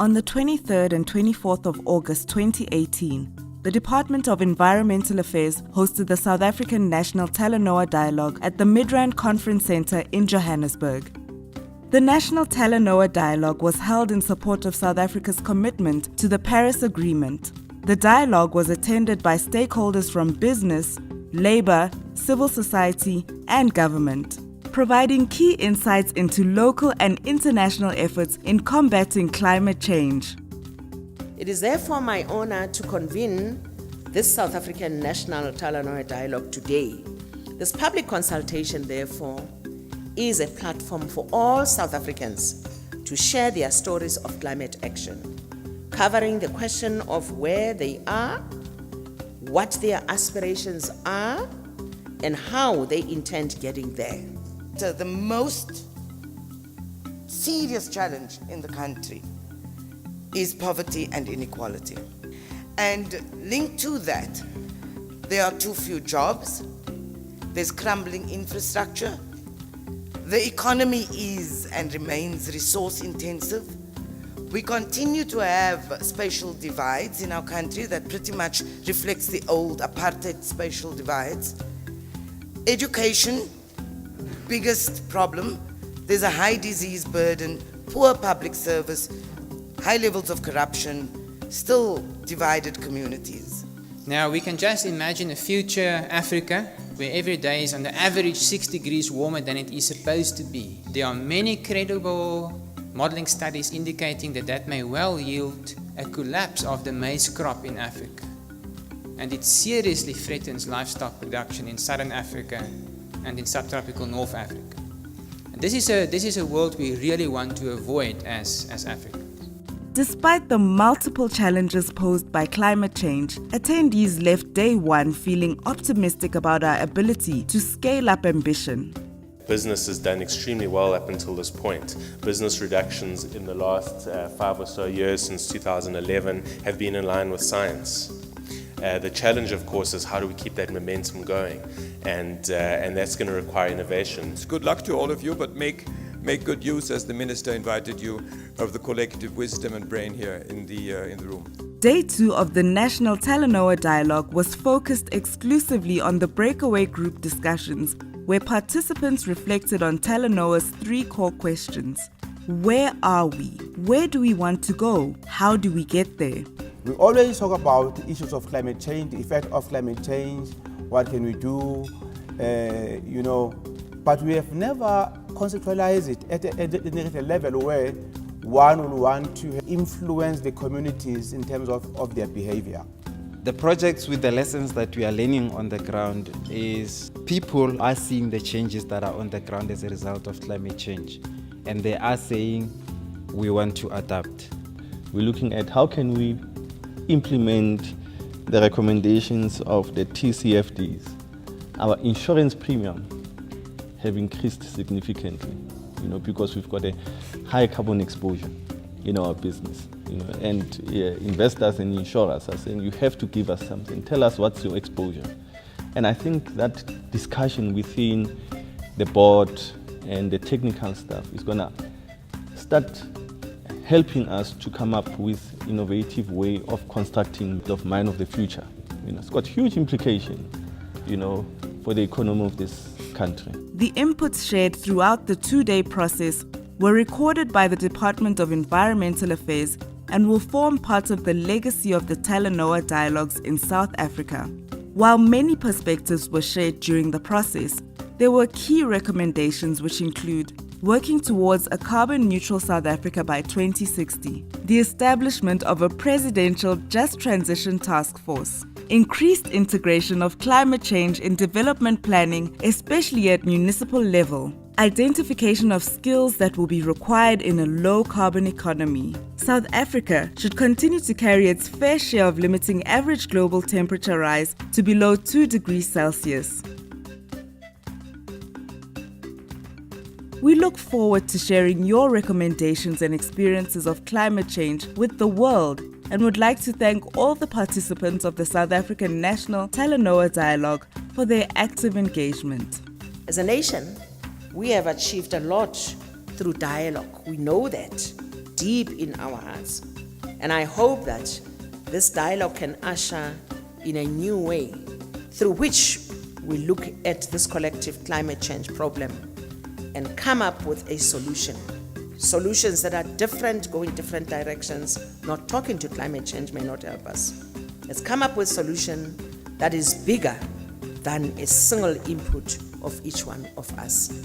On the 23rd and 24th of August 2018, the Department of Environmental Affairs hosted the South African National Talanoa Dialogue at the Midrand Conference Centre in Johannesburg. The National Talanoa Dialogue was held in support of South Africa's commitment to the Paris Agreement. The dialogue was attended by stakeholders from business, labour, civil society, and government, providing key insights into local and international efforts in combating climate change. It is therefore my honor to convene this South African National Talanoa Dialogue today. This public consultation, therefore, is a platform for all South Africans to share their stories of climate action, covering the question of where they are, what their aspirations are, and how they intend getting there. So the most serious challenge in the country is poverty and inequality. And linked to that, there are too few jobs, there's crumbling infrastructure, the economy is and remains resource intensive. We continue to have spatial divides in our country that pretty much reflects the old apartheid spatial divides. Education, biggest problem, there's a high disease burden, poor public service, high levels of corruption, still divided communities. Now we can just imagine a future Africa where every day is on the average 6 degrees warmer than it is supposed to be. There are many credible modeling studies indicating that that may well yield a collapse of the maize crop in Africa. And it seriously threatens livestock production in southern Africa and in subtropical North Africa. And this is a world we really want to avoid as Africa. Despite the multiple challenges posed by climate change, attendees left day one feeling optimistic about our ability to scale up ambition. Business has done extremely well up until this point. Business reductions in the last 5 or so years since 2011 have been in line with science. The challenge, of course, is how do we keep that momentum going, and that's going to require innovation. Good luck to all of you, but make good use, as the Minister invited you, of the collective wisdom and brain here in the room. Day 2 of the National Talanoa Dialogue was focused exclusively on the breakaway group discussions, where participants reflected on Talanoa's 3 core questions. Where are we? Where do we want to go? How do we get there? We always talk about issues of climate change, the effect of climate change, what can we do, but we have never conceptualized it at a level where one will want to influence the communities in terms of their behavior. The projects with the lessons that we are learning on the ground is people are seeing the changes that are on the ground as a result of climate change, and they are saying we want to adapt. We're looking at how can we implement the recommendations of the TCFDs. Our insurance premium have increased significantly, because we've got a high carbon exposure in our business, and investors and insurers are saying, you have to give us something, tell us what's your exposure. And I think that discussion within the board and the technical staff is gonna start helping us to come up with innovative way of constructing the mine of the future. It's got huge implication, for the economy of this country. The inputs shared throughout the 2-day process were recorded by the Department of Environmental Affairs and will form part of the legacy of the Talanoa dialogues in South Africa. While many perspectives were shared during the process, there were key recommendations which include working towards a carbon-neutral South Africa by 2060, the establishment of a presidential Just Transition Task Force, increased integration of climate change in development planning, especially at municipal level, identification of skills that will be required in a low-carbon economy. South Africa should continue to carry its fair share of limiting average global temperature rise to below 2 degrees Celsius. We look forward to sharing your recommendations and experiences of climate change with the world, and would like to thank all the participants of the South African National Talanoa Dialogue for their active engagement. As a nation, we have achieved a lot through dialogue. We know that deep in our hearts. And I hope that this dialogue can usher in a new way through which we look at this collective climate change problem and come up with a solution. Solutions that are different, go in different directions. Not talking to climate change may not help us. Let's come up with a solution that is bigger than a single input of each one of us.